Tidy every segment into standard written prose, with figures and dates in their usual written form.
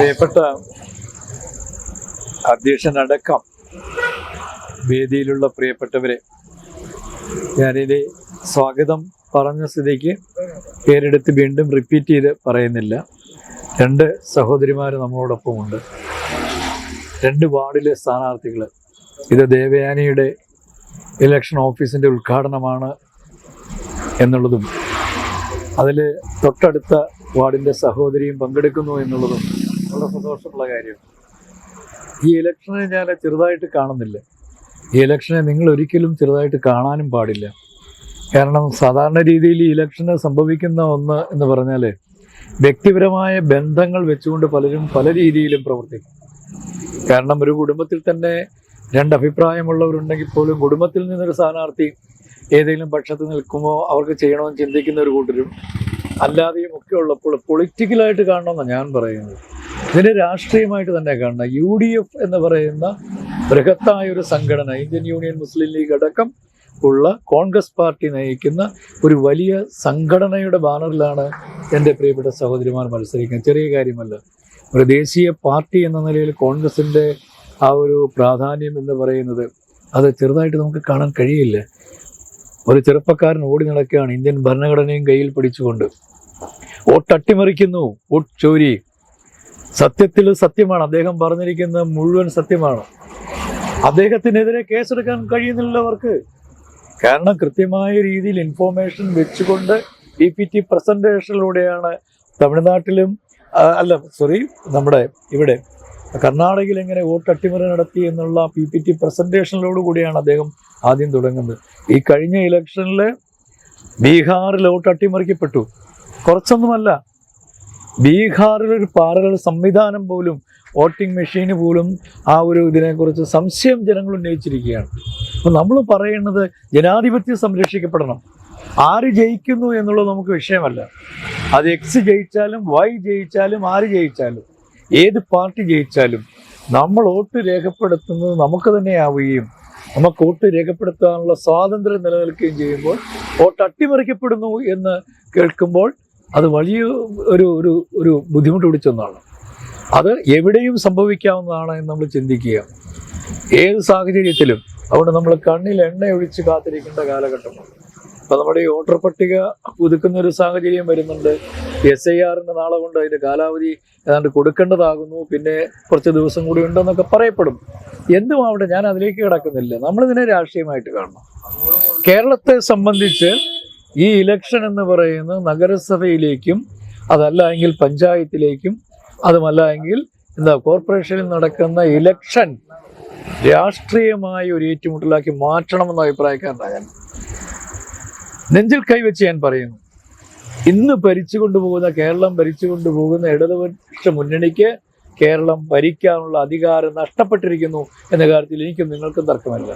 പ്രിയപ്പെട്ട അധ്യക്ഷനടക്കം വേദിയിലുള്ള പ്രിയപ്പെട്ടവരെ, ഞാനിത് സ്വാഗതം പറഞ്ഞ സ്ഥിതിക്ക് പേരെടുത്ത് വീണ്ടും റിപ്പീറ്റ് ചെയ്ത് പറയുന്നില്ല. രണ്ട് സഹോദരിമാർ നമ്മളോടൊപ്പമുണ്ട്, രണ്ട് വാർഡിലെ സ്ഥാനാർത്ഥികൾ. ഇത് ദേവയാനിയുടെ ഇലക്ഷൻ ഓഫീസിൻ്റെ ഉദ്ഘാടനമാണ് എന്നുള്ളതും അതിൽ തൊട്ടടുത്ത വാർഡിൻ്റെ സഹോദരിയും പങ്കെടുക്കുന്നു എന്നുള്ളതും വളരെ സന്തോഷമുള്ള കാര്യമാണ്. ഈ ഇലക്ഷനെ ഞാൻ ചെറുതായിട്ട് കാണുന്നില്ല. ഈ ഇലക്ഷനെ നിങ്ങൾ ഒരിക്കലും ചെറുതായിട്ട് കാണാനും പാടില്ല. കാരണം സാധാരണ രീതിയിൽ ഈ ഇലക്ഷന് സംഭവിക്കുന്ന ഒന്ന് എന്ന് പറഞ്ഞാൽ വ്യക്തിപരമായ ബന്ധങ്ങൾ വെച്ചുകൊണ്ട് പലരും പല രീതിയിലും പ്രവർത്തിക്കും. കാരണം ഒരു കുടുംബത്തിൽ തന്നെ രണ്ടഭിപ്രായമുള്ളവരുണ്ടെങ്കിൽ പോലും കുടുംബത്തിൽ നിന്നൊരു സ്ഥാനാർത്ഥി ഏതെങ്കിലും പക്ഷത്ത് നിൽക്കുമ്പോൾ അവർക്ക് ചെയ്യണമെന്ന് ചിന്തിക്കുന്ന ഒരു കൂട്ടരും അല്ലാതെയും ഒക്കെ ഉള്ളപ്പോൾ പൊളിറ്റിക്കലായിട്ട് കാണണമെന്നാണ് ഞാൻ പറയുന്നത്. ഇതിന് രാഷ്ട്രീയമായിട്ട് തന്നെ കാണണം. UDF എന്ന് പറയുന്ന ബൃഹത്തായ ഒരു സംഘടന, ഇന്ത്യൻ യൂണിയൻ മുസ്ലിം ലീഗ് അടക്കം ഉള്ള കോൺഗ്രസ് പാർട്ടി നയിക്കുന്ന ഒരു വലിയ സംഘടനയുടെ ബാനറിലാണ് എൻ്റെ പ്രിയപ്പെട്ട സഹോദരിമാർ മത്സരിക്കുന്നത്. ചെറിയ കാര്യമല്ല. ഒരു ദേശീയ പാർട്ടി എന്ന നിലയിൽ കോൺഗ്രസിൻ്റെ ആ ഒരു പ്രാധാന്യം എന്ന് പറയുന്നത് അത് ചെറുതായിട്ട് നമുക്ക് കാണാൻ കഴിയില്ല. ഒരു ചെറുപ്പക്കാരൻ ഓടി നടക്കുകയാണ് ഇന്ത്യൻ ഭരണഘടനയും കയ്യിൽ പിടിച്ചുകൊണ്ട്. വോട്ട് അട്ടിമറിക്കുന്നു, വോട്ട് ചോരി. സത്യത്തിൽ സത്യമാണ്, അദ്ദേഹം പറഞ്ഞിരിക്കുന്ന മുഴുവൻ സത്യമാണ്. അദ്ദേഹത്തിനെതിരെ കേസെടുക്കാൻ കഴിയുന്നില്ലവർക്ക്. കാരണം കൃത്യമായ രീതിയിൽ ഇൻഫോർമേഷൻ വെച്ചുകൊണ്ട് PPT പ്രസന്റേഷനിലൂടെയാണ് തമിഴ്നാട്ടിലും നമ്മുടെ ഇവിടെ കർണാടകയിൽ എങ്ങനെ വോട്ട് അട്ടിമറി നടത്തി എന്നുള്ള PPT പ്രസന്റേഷനിലോട് കൂടിയാണ് അദ്ദേഹം ആദ്യം തുടങ്ങുന്നത്. ഈ കഴിഞ്ഞ ഇലക്ഷനിൽ ബീഹാറിൽ വോട്ട് അട്ടിമറിക്കപ്പെട്ടു. കുറച്ചൊന്നുമല്ല, ബീഹാറിലൊരു പാരലൽ സംവിധാനം പോലും, വോട്ടിംഗ് മെഷീന് പോലും ആ ഒരു ഇതിനെക്കുറിച്ച് സംശയം ജനങ്ങൾ ഉന്നയിച്ചിരിക്കുകയാണ്. അപ്പം നമ്മൾ പറയുന്നത് ജനാധിപത്യം സംരക്ഷിക്കപ്പെടണം. ആര് ജയിക്കുന്നു എന്നുള്ളത് നമുക്ക് വിഷയമല്ല. അത് X ജയിച്ചാലും Y ജയിച്ചാലും ആര് ജയിച്ചാലും ഏത് പാർട്ടി ജയിച്ചാലും നമ്മൾ വോട്ട് രേഖപ്പെടുത്തുന്നത് നമുക്ക് തന്നെ ആവുകയും നമുക്ക് വോട്ട് രേഖപ്പെടുത്താനുള്ള സ്വാതന്ത്ര്യം നിലനിൽക്കുകയും ചെയ്യുമ്പോൾ വോട്ട് അട്ടിമറിക്കപ്പെടുന്നു എന്ന് കേൾക്കുമ്പോൾ അത് വലിയ ഒരു ബുദ്ധിമുട്ട് പിടിച്ചൊന്നാണ്. അത് എവിടെയും സംഭവിക്കാവുന്നതാണ് എന്ന് നമ്മൾ ചിന്തിക്കുക, ഏത് സാഹചര്യത്തിലും. അതുകൊണ്ട് നമ്മൾ കണ്ണിൽ എണ്ണ ഒഴിച്ച് കാത്തിരിക്കേണ്ട കാലഘട്ടമാണ്. അപ്പോൾ നമ്മുടെ ഈ വോട്ടർ പട്ടിക പുതുക്കുന്ന ഒരു സാഹചര്യം വരുന്നുണ്ട്. SIRന്റെ നാളെ കൊണ്ട് അതിൻ്റെ കാലാവധി ഏതാണ്ട് കൊടുക്കേണ്ടതാകുന്നു. പിന്നെ കുറച്ച് ദിവസം കൂടി ഉണ്ടെന്നൊക്കെ പറയപ്പെടും. എന്തുമാവട്ടെ, ഞാൻ അതിലേക്ക് കിടക്കുന്നില്ല. നമ്മളിതിനെ രാഷ്ട്രീയമായിട്ട് കാണണം. കേരളത്തെ സംബന്ധിച്ച് ഈ ഇലക്ഷൻ എന്ന് പറയുന്നത് നഗരസഭയിലേക്കും അതല്ല എങ്കിൽ പഞ്ചായത്തിലേക്കും അതുമല്ല എങ്കിൽ കോർപ്പറേഷനിൽ നടക്കുന്ന ഇലക്ഷൻ രാഷ്ട്രീയമായ ഒരു ഏറ്റുമുട്ടലാക്കി മാറ്റണമെന്ന അഭിപ്രായക്കാരനാണ് ഞാൻ. നെഞ്ചിൽ കൈവച്ച് ഞാൻ പറയുന്നു, ഇന്ന് കേരളം ഭരിച്ചുകൊണ്ടുപോകുന്ന ഇടതുപക്ഷ മുന്നണിക്ക് കേരളം ഭരിക്കാനുള്ള അധികാരം നഷ്ടപ്പെട്ടിരിക്കുന്നു എന്ന കാര്യത്തിൽ എനിക്കും നിങ്ങൾക്കും തർക്കമല്ല.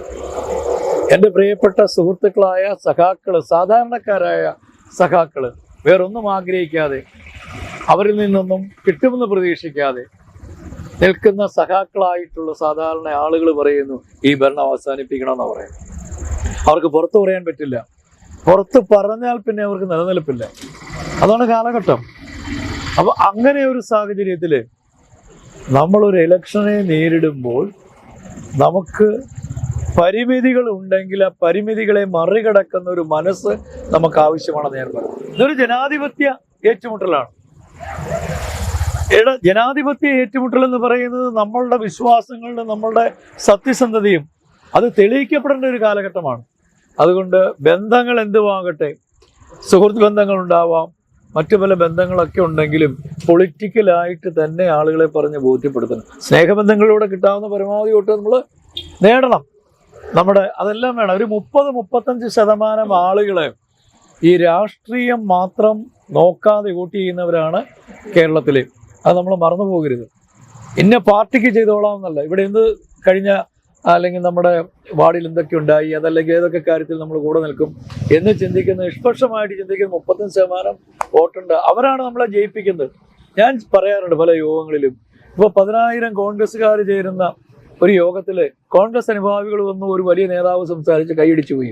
എൻ്റെ പ്രിയപ്പെട്ട സുഹൃത്തുക്കളായ സഖാക്കള്, സാധാരണക്കാരായ സഖാക്കള്, വേറൊന്നും ആഗ്രഹിക്കാതെ അവരിൽ നിന്നൊന്നും കിട്ടുമെന്ന് പ്രതീക്ഷിക്കാതെ നിൽക്കുന്ന സഖാക്കളായിട്ടുള്ള സാധാരണ ആളുകൾ പറയുന്നു ഈ ഭരണം അവസാനിപ്പിക്കണമെന്ന് പറയുന്നു. അവർക്ക് പുറത്തു പറയാൻ പറ്റില്ല. പുറത്ത് പറഞ്ഞാൽ പിന്നെ അവർക്ക് നിലനിൽപ്പില്ല. അതാണ് കാലഘട്ടം. അപ്പൊ അങ്ങനെ ഒരു സാഹചര്യത്തിൽ നമ്മളൊരു ഇലക്ഷനെ നേരിടുമ്പോൾ നമുക്ക് പരിമിതികൾ ഉണ്ടെങ്കിൽ ആ പരിമിതികളെ മറികടക്കുന്ന ഒരു മനസ്സ് നമുക്ക് ആവശ്യമാണെന്ന് ഞാൻ പറഞ്ഞു. ഇതൊരു ജനാധിപത്യ ഏറ്റുമുട്ടലാണ്. ജനാധിപത്യ ഏറ്റുമുട്ടൽ എന്ന് പറയുന്നത് നമ്മളുടെ വിശ്വാസങ്ങളുടെ, നമ്മളുടെ സത്യസന്ധതയും അത് തെളിയിക്കപ്പെടേണ്ട ഒരു കാലഘട്ടമാണ്. അതുകൊണ്ട് ബന്ധങ്ങൾ എന്തുവാകട്ടെ, സുഹൃത്ത് ബന്ധങ്ങൾ ഉണ്ടാവാം, മറ്റു പല ബന്ധങ്ങളൊക്കെ ഉണ്ടെങ്കിലും പൊളിറ്റിക്കലായിട്ട് തന്നെ ആളുകളെ പറഞ്ഞ് ബോധ്യപ്പെടുത്തണം. സ്നേഹബന്ധങ്ങളിലൂടെ കിട്ടാവുന്ന പരമാവധി വോട്ട് നമ്മൾ നേടണം. അതെല്ലാം വേണം. ഒരു 30-35% ആളുകളെ ഈ രാഷ്ട്രീയം മാത്രം നോക്കാതെ വോട്ട് ചെയ്യുന്നവരാണ് കേരളത്തിൽ. അത് നമ്മൾ മറന്നു പോകരുത്. ഇന്ന പാർട്ടിക്ക് ചെയ്തോളാം എന്നല്ല. ഇവിടെ എന്ത് കഴിഞ്ഞ അല്ലെങ്കിൽ നമ്മുടെ വാർഡിൽ എന്തൊക്കെ ഉണ്ടായി, അതല്ലെങ്കിൽ ഏതൊക്കെ കാര്യത്തിൽ നമ്മൾ കൂടെ നിൽക്കും എന്ന് ചിന്തിക്കുന്ന, നിഷ്പക്ഷമായിട്ട് ചിന്തിക്കുന്ന 35% വോട്ടുണ്ട്. അവരാണ് നമ്മളെ ജയിപ്പിക്കുന്നത്. ഞാൻ പറയാറുണ്ട് പല യോഗങ്ങളിലും. ഇപ്പോൾ 10,000 കോൺഗ്രസ്സുകാർ ചേരുന്ന ഒരു യോഗത്തിൽ കോൺഗ്രസ് അനുഭാവികൾ വന്ന് ഒരു വലിയ നേതാവ് സംസാരിച്ച് കൈയടിച്ചു പോയി.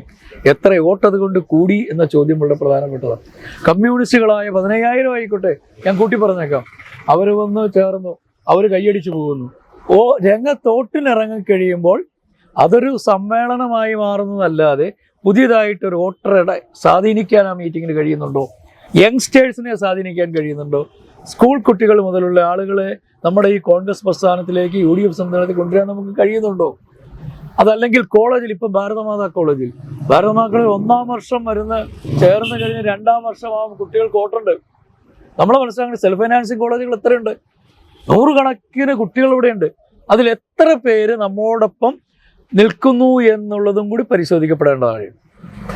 എത്ര വോട്ട് അതുകൊണ്ട് കൂടി എന്ന ചോദ്യം വളരെ പ്രധാനപ്പെട്ടതാണ്. കമ്മ്യൂണിസ്റ്റുകളായ 15,000 ആയിക്കോട്ടെ, ഞാൻ കൂട്ടി പറഞ്ഞേക്കാം, അവർ വന്ന് ചേർന്നു അവർ കൈയടിച്ചു പോകുന്നു. രംഗത്തോട്ടിനിറങ്ങിക്കഴിയുമ്പോൾ അതൊരു സമ്മേളനമായി മാറുന്നതല്ലാതെ പുതിയതായിട്ടൊരു വോട്ടറുടെ സ്വാധീനിക്കാൻ ആ മീറ്റിങ്ങിന് കഴിയുന്നുണ്ടോ? യങ്സ്റ്റേഴ്സിനെ സ്വാധീനിക്കാൻ കഴിയുന്നുണ്ടോ? സ്കൂൾ കുട്ടികൾ മുതലുള്ള ആളുകളെ നമ്മുടെ ഈ കോൺഗ്രസ് പ്രസ്ഥാനത്തിലേക്ക് UDF സംസ്ഥാനത്തിൽ കൊണ്ടുവരാൻ നമുക്ക് കഴിയുന്നുണ്ടോ? അതല്ലെങ്കിൽ കോളേജിൽ, ഇപ്പം ഭാരതമാതാ കോളേജിൽ ഭാരതമാക്കളിൽ 1-ാം വർഷം ചേർന്ന് കഴിഞ്ഞ് 2-ാം വർഷമാകുമ്പോൾ കുട്ടികൾക്ക് വോട്ടുണ്ട്. നമ്മളെ മനസ്സിലാക്കുന്ന സെൽഫ് ഫൈനാൻസിങ് കോളേജുകൾ എത്രയുണ്ട്? 100 കണക്കിന് കുട്ടികൾ ഇവിടെയുണ്ട്. അതിൽ എത്ര പേര് നമ്മോടൊപ്പം നിൽക്കുന്നു എന്നുള്ളതും കൂടി പരിശോധിക്കപ്പെടേണ്ടതാണ്.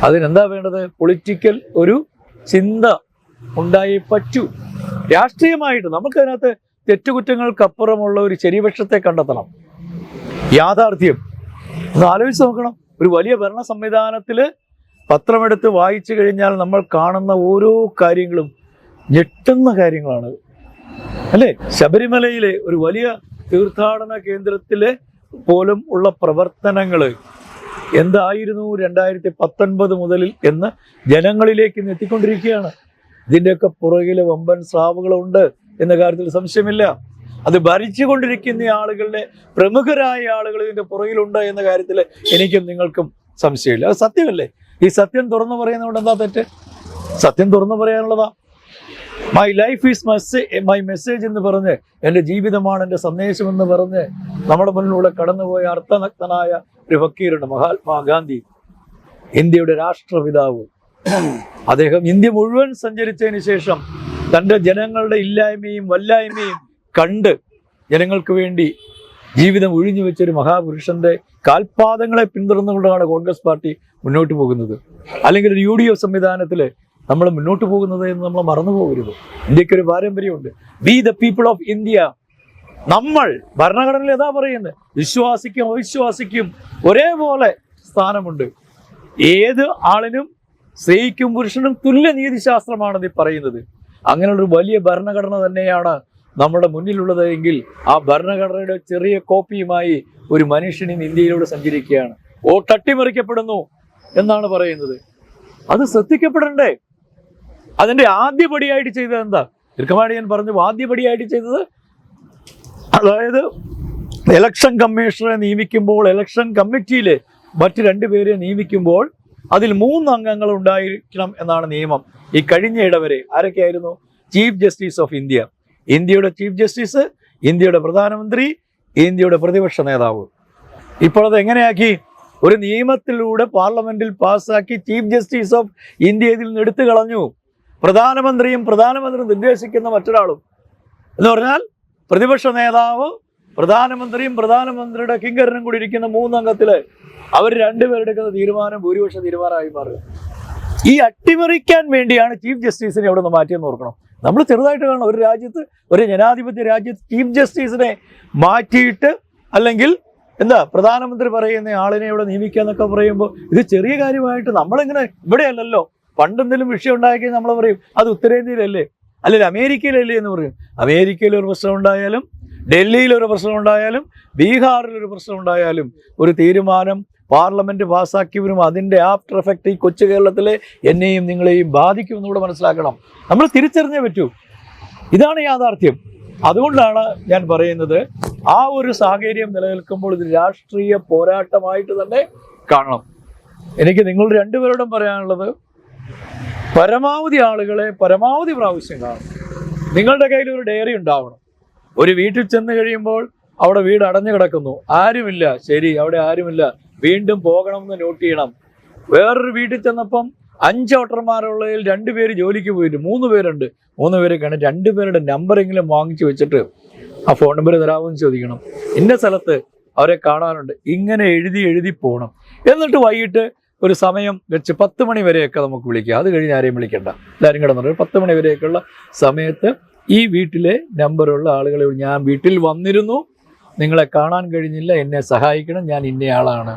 അതിനെന്താ വേണ്ടത്? പൊളിറ്റിക്കൽ ഒരു ചിന്ത ഉണ്ടായി പറ്റൂ. രാഷ്ട്രീയമായിട്ട് നമുക്കതിനകത്ത് തെറ്റുകുറ്റങ്ങൾക്കപ്പുറമുള്ള ഒരു ശരിപക്ഷത്തെ കണ്ടെത്തണം. യാഥാർത്ഥ്യം ഒന്ന് ആലോചിച്ച് നോക്കണം. ഒരു വലിയ ഭരണ സംവിധാനത്തിൽ പത്രമെടുത്ത് വായിച്ചു കഴിഞ്ഞാൽ നമ്മൾ കാണുന്ന ഓരോ കാര്യങ്ങളും ഞെട്ടുന്ന കാര്യങ്ങളാണ്, അല്ലേ? ശബരിമലയിലെ ഒരു വലിയ തീർത്ഥാടന കേന്ദ്രത്തിലെ പോലും ഉള്ള പ്രവർത്തനങ്ങൾ എന്തായിരുന്നു 2019 മുതലിൽ എന്ന് ജനങ്ങളിലേക്ക് എത്തിക്കൊണ്ടിരിക്കുകയാണ്. ഇതിൻ്റെയൊക്കെ പുറകിൽ വമ്പൻ സ്രാവുകളുണ്ട് എന്ന കാര്യത്തിൽ സംശയമില്ല. അത് ഭരിച്ചുകൊണ്ടിരിക്കുന്ന ആളുകളുടെ പ്രമുഖരായ ആളുകൾ ഇതിൻ്റെ പുറകിലുണ്ട് എന്ന കാര്യത്തിൽ എനിക്കും നിങ്ങൾക്കും സംശയമില്ല. അത് സത്യമല്ലേ? ഈ സത്യം തുറന്നു പറയുന്നതുകൊണ്ട് എന്താ തെറ്റ്? സത്യം തുറന്നു പറയാനുള്ളതാ. My life is my message എന്ന് പറഞ്ഞ്, എൻ്റെ ജീവിതമാണ് എൻ്റെ സന്ദേശമെന്ന് പറഞ്ഞ് നമ്മുടെ മുന്നിലൂടെ കടന്നുപോയ അർത്ഥനഗ്നനായ ഒരു ഫക്കീറുണ്ട്, മഹാത്മാഗാന്ധി, ഇന്ത്യയുടെ രാഷ്ട്രപിതാവ്. അദ്ദേഹം ഇന്ത്യ മുഴുവൻ സഞ്ചരിച്ചതിന് ശേഷം തൻ്റെ ജനങ്ങളുടെ ഇല്ലായ്മയും വല്ലായ്മയും കണ്ട് ജനങ്ങൾക്ക് വേണ്ടി ജീവിതം ഒഴിഞ്ഞു വെച്ചൊരു മഹാപുരുഷന്റെ കാൽപാദങ്ങളെ പിന്തുടർന്നുകൊണ്ടാണ് കോൺഗ്രസ് പാർട്ടി മുന്നോട്ട് പോകുന്നത്. അല്ലെങ്കിൽ ഒരു UDF സംവിധാനത്തിൽ നമ്മൾ മുന്നോട്ട് പോകുന്നത് എന്ന് നമ്മൾ മറന്നു പോകരുത്. ഇന്ത്യക്കൊരു പാരമ്പര്യമുണ്ട്. We the people of India. നമ്മൾ ഭരണഘടനയിൽ ഏതാ പറയുന്നത്? വിശ്വാസിക്കും അവിശ്വാസിക്കും ഒരേപോലെ സ്ഥാനമുണ്ട്. ഏത് ആളിനും സ്ത്രീക്കും പുരുഷനും തുല്യ നീതിശാസ്ത്രമാണ് ഇത് പറയുന്നത്. അങ്ങനെയുള്ളൊരു വലിയ ഭരണഘടന തന്നെയാണ് നമ്മുടെ മുന്നിലുള്ളത് എങ്കിൽ ആ ഭരണഘടനയുടെ ചെറിയ കോപ്പിയുമായി ഒരു മനുഷ്യൻ ഇന്ന് ഇന്ത്യയിലൂടെ സഞ്ചരിക്കുകയാണ്. തട്ടിമറിക്കപ്പെടുന്നു എന്നാണ് പറയുന്നത്. അത് ശ്രദ്ധിക്കപ്പെടണ്ടേ? അതിൻ്റെ ആദ്യപടിയായിട്ട് ചെയ്തത് എന്താ? ദീർഘമായിട്ട് ഞാൻ പറഞ്ഞു. ആദ്യപടിയായിട്ട് ചെയ്തത്, അതായത് ഇലക്ഷൻ കമ്മീഷണറെ നിയമിക്കുമ്പോൾ ഇലക്ഷൻ കമ്മിറ്റിയിലെ മറ്റ് 2 പേരെ നിയമിക്കുമ്പോൾ അതിൽ 3 അംഗങ്ങൾ ഉണ്ടായിരിക്കണം എന്നാണ് നിയമം. ഈ കഴിഞ്ഞ ഇടവരെ ആരൊക്കെയായിരുന്നു? ചീഫ് ജസ്റ്റിസ് ഓഫ് ഇന്ത്യ, ഇന്ത്യയുടെ ചീഫ് ജസ്റ്റിസ്, ഇന്ത്യയുടെ പ്രധാനമന്ത്രി, ഇന്ത്യയുടെ പ്രതിപക്ഷ നേതാവ്. ഇപ്പോൾ അത് എങ്ങനെയാക്കി? ഒരു നിയമത്തിലൂടെ പാർലമെന്റിൽ പാസ്സാക്കി ചീഫ് ജസ്റ്റിസ് ഓഫ് ഇന്ത്യ ഇതിൽ നിന്ന് എടുത്തു കളഞ്ഞു. പ്രധാനമന്ത്രി നിർദ്ദേശിക്കുന്ന മറ്റൊരാളും എന്ന് പറഞ്ഞാൽ പ്രതിപക്ഷ നേതാവ്, പ്രധാനമന്ത്രിയും പ്രധാനമന്ത്രിയുടെ കിങ്കരനും കൂടി ഇരിക്കുന്ന 3 അംഗത്തില് അവർ 2 പേരെടുക്കുന്ന തീരുമാനം ഭൂരിപക്ഷ തീരുമാനമായി മാറുക. ഈ അട്ടിമറിക്കാൻ വേണ്ടിയാണ് ചീഫ് ജസ്റ്റിസിനെ അവിടെ നിന്ന് മാറ്റിയെന്ന് ഓർക്കണം. നമ്മൾ ചെറുതായിട്ട് കാണണം, ഒരു രാജ്യത്ത്, ഒരു ജനാധിപത്യ രാജ്യത്ത് ചീഫ് ജസ്റ്റിസിനെ മാറ്റിയിട്ട് അല്ലെങ്കിൽ പ്രധാനമന്ത്രി പറയുന്ന ആളിനെ ഇവിടെ നിയമിക്കുക എന്നൊക്കെ പറയുമ്പോൾ ഇത് ചെറിയ കാര്യമായിട്ട് നമ്മളിങ്ങനെ ഇവിടെയല്ലല്ലോ. പണ്ടെന്തെങ്കിലും വിഷയം ഉണ്ടാക്കി നമ്മൾ പറയും അത് ഉത്തരേന്ത്യയിലല്ലേ, അല്ലെങ്കിൽ അമേരിക്കയിലല്ലേ എന്ന് പറയും. അമേരിക്കയിൽ ഒരു പ്രശ്നം ഉണ്ടായാലും, ഡൽഹിയിൽ ഒരു പ്രശ്നം ഉണ്ടായാലും, ബീഹാറിൽ ഒരു പ്രശ്നം ഉണ്ടായാലും ഒരു തീരുമാനം പാർലമെന്റ് പാസ്സാക്കിയവരും അതിൻ്റെ ആഫ്റ്റർ എഫക്റ്റ് ഈ കൊച്ചു കേരളത്തിലെ എന്നെയും നിങ്ങളെയും ബാധിക്കുമെന്ന് കൂടെ മനസ്സിലാക്കണം. നമ്മൾ തിരിച്ചറിഞ്ഞേ പറ്റൂ. ഇതാണ് യാഥാർത്ഥ്യം. അതുകൊണ്ടാണ് ഞാൻ പറയുന്നത്, ആ ഒരു സാഹചര്യം നിലനിൽക്കുമ്പോൾ ഇത് രാഷ്ട്രീയ പോരാട്ടമായിട്ട് തന്നെ കാണണം. എനിക്ക് നിങ്ങൾ 2 പേരോടും പറയാനുള്ളത്, പരമാവധി ആളുകളെ പരമാവധി പ്രാവശ്യം കാണും. നിങ്ങളുടെ കയ്യിൽ ഒരു ഡയറി ഉണ്ടാവണം. ഒരു വീട്ടിൽ ചെന്ന് കഴിയുമ്പോൾ അവിടെ വീട് അടഞ്ഞു കിടക്കുന്നു, ആരുമില്ല, ശരി അവിടെ ആരുമില്ല, വീണ്ടും പോകണമെന്ന് നോട്ട് ചെയ്യണം. വേറൊരു വീട്ടിൽ ചെന്നപ്പം 5 വോട്ടർമാരുള്ളതിൽ 2 പേര് ജോലിക്ക് പോയിട്ട് 3 പേരുണ്ട്. 3 പേരെ കാണാൻ 2 പേരുടെ നമ്പറെങ്കിലും വാങ്ങിച്ചു വെച്ചിട്ട് ആ ഫോൺ നമ്പർ തരാമെന്ന് ചോദിക്കണം. ഇന്ന സ്ഥലത്ത് അവരെ കാണാനുണ്ട്. ഇങ്ങനെ എഴുതി പോകണം. എന്നിട്ട് വൈകിട്ട് ഒരു സമയം വെച്ച് 10 മണി വരെയൊക്കെ നമുക്ക് വിളിക്കാം. അത് കഴിഞ്ഞ് ആരെയും വിളിക്കണ്ട, എല്ലാവരും കിടന്നു. 10 മണി വരെയൊക്കെയുള്ള സമയത്ത് ഈ വീട്ടിലെ നമ്പറുള്ള ആളുകളെ, ഞാൻ വീട്ടിൽ വന്നിരുന്നു, നിങ്ങളെ കാണാൻ കഴിഞ്ഞില്ല, എന്നെ സഹായിക്കണം, ഞാൻ ഇന്നയാളാണ്,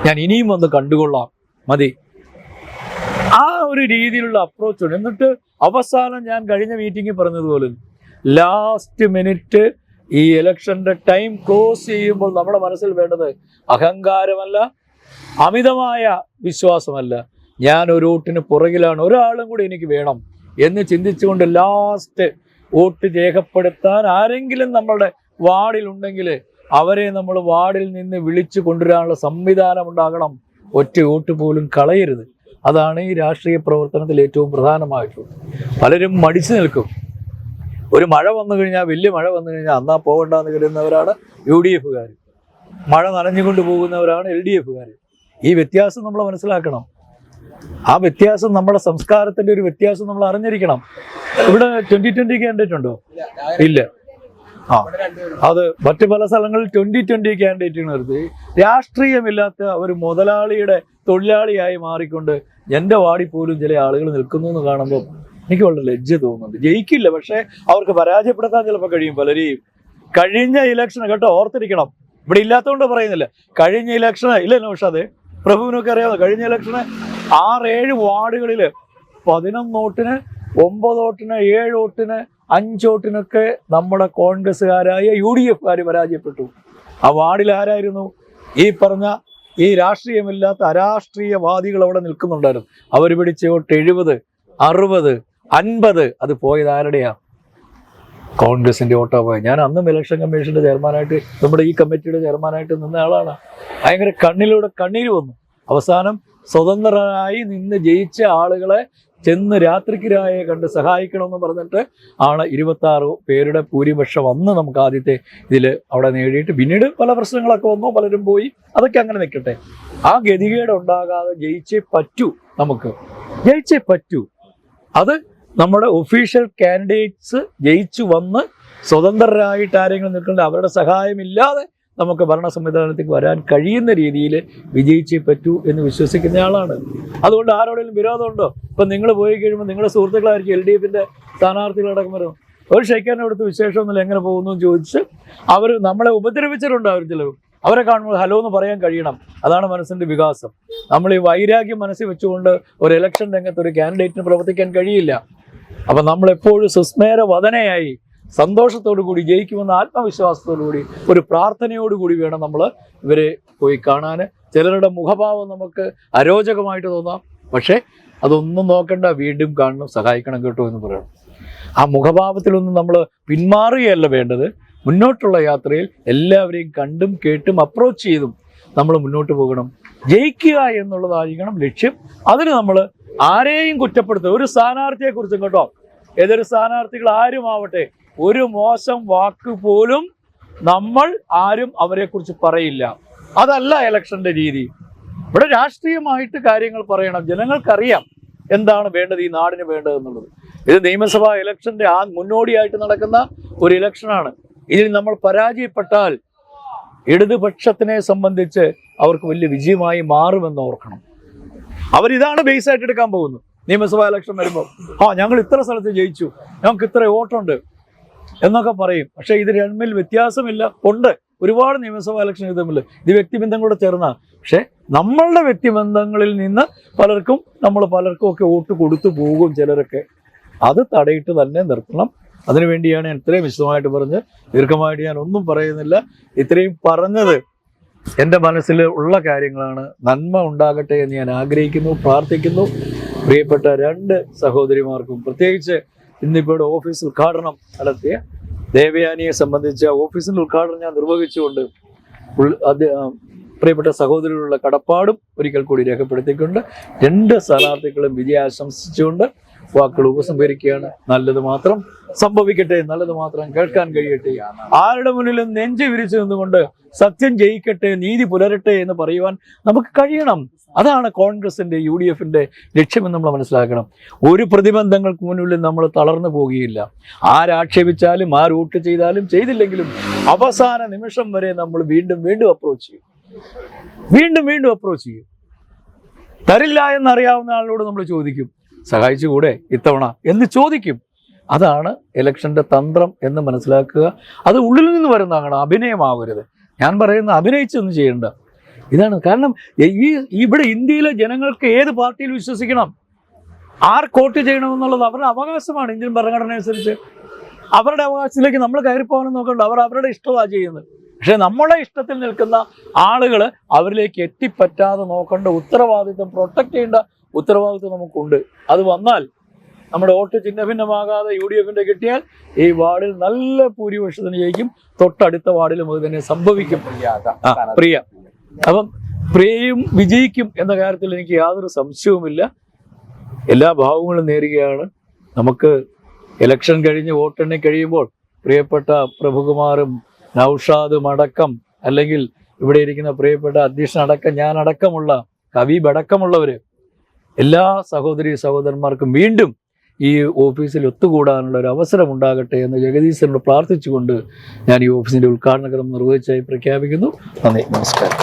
ഞാൻ ഇനിയും വന്ന് കണ്ടുകൊള്ളാം, മതി. ആ ഒരു രീതിയിലുള്ള അപ്രോച്ചുണ്ട്. എന്നിട്ട് അവസാനം ഞാൻ കഴിഞ്ഞ മീറ്റിങ്ങിൽ പറഞ്ഞതുപോലെ ലാസ്റ്റ് മിനിറ്റ് ഈ ഇലക്ഷൻ്റെ ടൈം ക്ലോസ് ചെയ്യുമ്പോൾ നമ്മുടെ മനസ്സിൽ വേണ്ടത് അഹങ്കാരമല്ല, അമിതമായ വിശ്വാസമല്ല, ഞാൻ ഒരു വോട്ടിന് പുറകിലാണ്, ഒരാളും കൂടി എനിക്ക് വേണം എന്ന് ചിന്തിച്ചുകൊണ്ട് ലാസ്റ്റ് വോട്ട് രേഖപ്പെടുത്താൻ ആരെങ്കിലും നമ്മളുടെ വാർഡിലുണ്ടെങ്കിൽ അവരെ നമ്മൾ വാർഡിൽ നിന്ന് വിളിച്ചു കൊണ്ടുവരാനുള്ള സംവിധാനം ഉണ്ടാകണം. ഒറ്റ വോട്ട് പോലും കളയരുത്. അതാണ് ഈ രാഷ്ട്രീയ പ്രവർത്തനത്തിൽ ഏറ്റവും പ്രധാനമായിട്ടുള്ളത്. പലരും മടിച്ചു നിൽക്കും. ഒരു മഴ വന്നു കഴിഞ്ഞാൽ, വലിയ മഴ വന്നു കഴിഞ്ഞാൽ അന്നാ പോകണ്ടെന്ന് കരുതുന്നവരാണ് UDF-കാർ. മഴ നനഞ്ഞുകൊണ്ട് പോകുന്നവരാണ് LDF-കാർ. ഈ വ്യത്യാസം നമ്മൾ മനസ്സിലാക്കണം. ആ വ്യത്യാസം നമ്മുടെ സംസ്കാരത്തിന്റെ ഒരു വ്യത്യാസം നമ്മൾ അറിഞ്ഞിരിക്കണം. ഇവിടെ 2020 കാൻഡിഡേറ്റ് ഉണ്ടോ? ഇല്ല. അത് മറ്റു പല സ്ഥലങ്ങളിൽ 2020 കാൻഡിഡേറ്റ് നിർത്തി രാഷ്ട്രീയമില്ലാത്ത ഒരു മുതലാളിയുടെ തൊഴിലാളിയായി മാറിക്കൊണ്ട് എൻ്റെ വാർഡിൽ പോലും ചില ആളുകൾ നിൽക്കുന്നു എന്ന് കാണുമ്പോൾ എനിക്ക് വളരെ ലജ്ജ തോന്നുന്നുണ്ട്. ജയിക്കില്ല, പക്ഷെ അവർക്ക് പരാജയപ്പെടുത്താൻ ചിലപ്പോൾ കഴിയും പലരെയും. കഴിഞ്ഞ ഇലക്ഷൻ കേട്ടോ, ഓർത്തിരിക്കണം. ഇവിടെ ഇല്ലാത്തതുകൊണ്ട് പറയുന്നില്ല. കഴിഞ്ഞ ഇലക്ഷന് ഇല്ലല്ലോ, പക്ഷെ അത് പ്രഭുവിനൊക്കെ അറിയാമോ, കഴിഞ്ഞ ഇലക്ഷന് 6-7 വാർഡുകളിൽ 11 വോട്ടിന് 9 വോട്ടിന് 7 വോട്ടിന് 5 വോട്ടിനൊക്കെ നമ്മുടെ കോൺഗ്രസ്സുകാരായ UDF-കാർ പരാജയപ്പെട്ടു. ആ വാർഡിൽ ആരായിരുന്നു? ഈ പറഞ്ഞ ഈ രാഷ്ട്രീയമില്ലാത്ത അരാഷ്ട്രീയവാദികൾ അവിടെ നിൽക്കുന്നുണ്ടായിരുന്നു. അവർ പിടിച്ച വോട്ട് 70, 60, 50. അത് പോയത് ആരുടെയാ? കോൺഗ്രസിന്റെ വോട്ടാ പോയത്. ഞാൻ അന്നും ഇലക്ഷൻ കമ്മീഷന്റെ ചെയർമാനായിട്ട്, നമ്മുടെ ഈ കമ്മിറ്റിയുടെ ചെയർമാനായിട്ട് നിന്ന ആളാണ്. ഭയങ്കര കണ്ണിലൂടെ കണ്ണീര് വന്നു. അവസാനം സ്വതന്ത്രരായി നിന്ന് ജയിച്ച ആളുകളെ ചെന്ന് രാത്രിക്കിരായെ കണ്ട് സഹായിക്കണമെന്ന് പറഞ്ഞിട്ട് ആണ് 26 പേരുടെ ഭൂരിപക്ഷം വന്ന് നമുക്ക് ആദ്യത്തെ ഇതിൽ അവിടെ നേടിയിട്ട്, പിന്നീട് പല പ്രശ്നങ്ങളൊക്കെ വന്നു, പലരും പോയി. അതൊക്കെ അങ്ങനെ നിൽക്കട്ടെ. ആ ഗതികേട് ഉണ്ടാകാതെ ജയിച്ചേ പറ്റൂ. നമുക്ക് ജയിച്ചേ പറ്റൂ. അത് നമ്മുടെ ഒഫീഷ്യൽ കാൻഡിഡേറ്റ്സ് ജയിച്ചു വന്ന് സ്വതന്ത്രരായിട്ട് ആരെങ്കിലും നിൽക്കേണ്ട, അവരുടെ സഹായമില്ലാതെ നമുക്ക് ഭരണ സംവിധാനത്തേക്ക് വരാൻ കഴിയുന്ന രീതിയിൽ വിജയിച്ചേ പറ്റൂ എന്ന് വിശ്വസിക്കുന്ന ആളാണ്. അതുകൊണ്ട് ആരോടെങ്കിലും വിരോധമുണ്ടോ? ഇപ്പം നിങ്ങൾ പോയി കഴിയുമ്പോൾ നിങ്ങളുടെ സുഹൃത്തുക്കളായിരിക്കും LDF-ന്റെ സ്ഥാനാർത്ഥികളടക്കം വരുന്നത്. ഒരു ക്ഷയിക്കാനടുത്ത് വിശേഷമൊന്നുമില്ല, എങ്ങനെ പോകുന്നു എന്ന് ചോദിച്ച് അവർ നമ്മളെ ഉപദ്രവിച്ചിട്ടുണ്ട്. അവർ ചിലവ് അവരെ കാണുമ്പോൾ ഹലോ എന്ന് പറയാൻ കഴിയണം. അതാണ് മനസ്സിൻ്റെ വികാസം. നമ്മൾ ഈ വൈരാഗ്യം മനസ്സിൽ വെച്ചുകൊണ്ട് ഒരു ഇലക്ഷൻ രംഗത്ത് ഒരു കാൻഡിഡേറ്റിന് പ്രവർത്തിക്കാൻ കഴിയില്ല. അപ്പം നമ്മളെപ്പോഴും സുസ്മേരവദനയായി സന്തോഷത്തോടു കൂടി ജയിക്കുമെന്ന ആത്മവിശ്വാസത്തോടു കൂടി ഒരു പ്രാർത്ഥനയോടുകൂടി വേണം നമ്മൾ ഇവരെ പോയി കാണാൻ. ചിലരുടെ മുഖഭാവം നമുക്ക് അരോചകമായിട്ട് തോന്നാം, പക്ഷേ അതൊന്നും നോക്കണ്ട, വീണ്ടും കാണണം, സഹായിക്കണം കേട്ടോ എന്ന് പറയണം. ആ മുഖഭാവത്തിലൊന്നും നമ്മൾ പിന്മാറുകയല്ല വേണ്ടത്. മുന്നോട്ടുള്ള യാത്രയിൽ എല്ലാവരെയും കണ്ടും കേട്ടും അപ്രോച്ച് ചെയ്തും നമ്മൾ മുന്നോട്ട് പോകണം. ജയിക്കുക എന്നുള്ളതായിരിക്കണം ലക്ഷ്യം. അതിന് നമ്മൾ ആരെയും കുറ്റപ്പെടുത്തുക, ഒരു സ്ഥാനാർത്ഥിയെക്കുറിച്ചും കേട്ടോ, ഏതൊരു സ്ഥാനാർത്ഥികൾ ആരുമാവട്ടെ, ഒരു മോശം വാക്ക് പോലും നമ്മൾ ആരും അവരെക്കുറിച്ച് പറയില്ല. അതല്ല ഇലക്ഷന്റെ രീതി. ഇവിടെ രാഷ്ട്രീയമായിട്ട് കാര്യങ്ങൾ പറയണം. ജനങ്ങൾക്കറിയാം എന്താണ് വേണ്ടത്, ഈ നാടിന് വേണ്ടതെന്നുള്ളത്. ഇത് നിയമസഭാ ഇലക്ഷന്റെ മുന്നോടിയായിട്ട് നടക്കുന്ന ഒരു ഇലക്ഷനാണ്. ഇതിൽ നമ്മൾ പരാജയപ്പെട്ടാൽ ഇടതുപക്ഷത്തിനെ സംബന്ധിച്ച് അവർക്ക് വലിയ വിജയമായി മാറുമെന്ന് ഓർക്കണം. അവരിതാണ് ബേസായിട്ട് എടുക്കാൻ പോകുന്നത്. നിയമസഭാ ഇലക്ഷൻ വരുമ്പോൾ ഞങ്ങൾ ഇത്ര സ്ഥലത്ത് ജയിച്ചു, ഞങ്ങൾക്ക് ഇത്ര വോട്ടുണ്ട് എന്നൊക്കെ പറയും. പക്ഷേ ഇത് തമ്മിൽ വ്യത്യാസമില്ല. ഉണ്ട്, ഒരുപാട് നിയമസഭാ ഇലക്ഷൻ ഇത് തമ്മിൽ ഇത് വ്യക്തിബന്ധങ്ങളോട് ചേർന്നാണ്. പക്ഷേ നമ്മളുടെ വ്യക്തിബന്ധങ്ങളിൽ നിന്ന് പലർക്കും ഒക്കെ വോട്ട് കൊടുത്തു പോകും ചിലരൊക്കെ. അത് തടയിട്ട് തന്നെ നിർത്തണം. അതിനുവേണ്ടിയാണ് ഞാൻ ഇത്രയും വിശദമായിട്ട് പറഞ്ഞ്, ദീർഘമായിട്ട് ഞാൻ ഒന്നും പറയുന്നില്ല. ഇത്രയും പറഞ്ഞത് എൻ്റെ മനസ്സിൽ ഉള്ള കാര്യങ്ങളാണ്. നന്മ ഉണ്ടാകട്ടെ എന്ന് ഞാൻ ആഗ്രഹിക്കുന്നു, പ്രാർത്ഥിക്കുന്നു. പ്രിയപ്പെട്ട 2 സഹോദരിമാർക്കും, പ്രത്യേകിച്ച് ഇന്നിപ്പോൾ ഓഫീസ് ഉദ്ഘാടനം നടത്തിയ ദേവയാനിയെ സംബന്ധിച്ച ഓഫീസിൻ്റെ ഉദ്ഘാടനം ഞാൻ നിർവഹിച്ചുകൊണ്ട് പ്രിയപ്പെട്ട സഹോദരികളുള്ള കടപ്പാടും ഒരിക്കൽ കൂടി രേഖപ്പെടുത്തിക്കൊണ്ട് 2 സ്ഥാനാർത്ഥികളും വിജയാശംസിച്ചുകൊണ്ട് വാക്കുകൾ ഉപസംഹരിക്കുകയാണ്. നല്ലത് മാത്രം സംഭവിക്കട്ടെ, നല്ലത് മാത്രം കേൾക്കാൻ കഴിയട്ടെ. ആരുടെ മുന്നിലും നെഞ്ച് വിരിച്ചു നിന്നുകൊണ്ട് സത്യം ജയിക്കട്ടെ, നീതി പുലരട്ടെ എന്ന് പറയുവാൻ നമുക്ക് കഴിയണം. അതാണ് കോൺഗ്രസിന്റെ UDF-ന്റെ ലക്ഷ്യമെന്ന് നമ്മൾ മനസ്സിലാക്കണം. ഒരു പ്രതിബന്ധങ്ങൾക്ക് മുന്നിൽ നമ്മൾ തളർന്നു പോകുകയില്ല. ആരാക്ഷേപിച്ചാലും ആരൂട്ട് ചെയ്താലും ചെയ്തില്ലെങ്കിലും അവസാന നിമിഷം വരെ നമ്മൾ വീണ്ടും അപ്രോച്ച് ചെയ്യും. വീണ്ടും അപ്രോച്ച് ചെയ്യും. തരില്ല എന്നറിയാവുന്ന ആളോട് നമ്മൾ ചോദിക്കും, സഹായിച്ചുകൂടെ ഇത്തവണ എന്ന് ചോദിക്കും. അതാണ് ഇലക്ഷന്റെ തന്ത്രം എന്ന് മനസ്സിലാക്കുക. അത് ഉള്ളിൽ നിന്ന് വരുന്നതാണ്, അഭിനയമാവരുത്. ഞാൻ പറയുന്ന അഭിനയിച്ചൊന്നും ചെയ്യേണ്ട. ഇതാണ് കാരണം. ഇവിടെ ഇന്ത്യയിലെ ജനങ്ങൾക്ക് ഏത് പാർട്ടിയിൽ വിശ്വസിക്കണം, വോട്ട് ചെയ്യണമെന്നുള്ളത് അവരുടെ അവകാശമാണ്. ഇന്ത്യൻ ഭരണഘടന അനുസരിച്ച് അവരുടെ അവകാശത്തിലേക്ക് നമ്മൾ കയറിപ്പോകാനും നോക്കണ്ട. അവർ അവരുടെ ഇഷ്ടമാണ് ചെയ്യുന്നത്. പക്ഷെ നമ്മുടെ ഇഷ്ടത്തിൽ നിൽക്കുന്ന ആളുകൾ അവരിലേക്ക് എത്തിപ്പറ്റാതെ നോക്കേണ്ട ഉത്തരവാദിത്വം, പ്രൊട്ടക്ട് ചെയ്യേണ്ട ഉത്തരവാദിത്വം നമുക്കുണ്ട്. അത് വന്നാൽ നമ്മുടെ വോട്ട് ചിഹ്നഭിന്നമാകാതെ UDF കിട്ടിയാൽ ഈ വാർഡിൽ നല്ല ഭൂരിപക്ഷത്തിന് ജയിക്കും. തൊട്ടടുത്ത വാർഡിലും അത് തന്നെ സംഭവിക്കും. പ്രിയ, അപ്പം പ്രിയയും വിജയിക്കും എന്ന കാര്യത്തിൽ എനിക്ക് യാതൊരു സംശയവുമില്ല. എല്ലാ ഭാവങ്ങളും നേരുകയാണ്. നമുക്ക് ഇലക്ഷൻ കഴിഞ്ഞ് വോട്ടെണ്ണി കഴിയുമ്പോൾ പ്രിയപ്പെട്ട പ്രഭുകുമാറും നൗഷാദും അടക്കം, അല്ലെങ്കിൽ ഇവിടെ ഇരിക്കുന്ന പ്രിയപ്പെട്ട അധ്യക്ഷനടക്കം, ഞാനടക്കമുള്ള ഹബീബ് അടക്കമുള്ളവര്, എല്ലാ സഹോദരി സഹോദരന്മാർക്കും വീണ്ടും ഈ ഓഫീസിൽ ഒത്തുകൂടാനുള്ള ഒരു അവസരം ഉണ്ടാകട്ടെ എന്ന് ജഗദീശനോട് പ്രാർത്ഥിച്ചുകൊണ്ട് ഞാൻ ഈ ഓഫീസിന്റെ ഉദ്ഘാടന ക്രമം നിർവഹിച്ചായി പ്രഖ്യാപിക്കുന്നു. നന്ദി, നമസ്കാരം.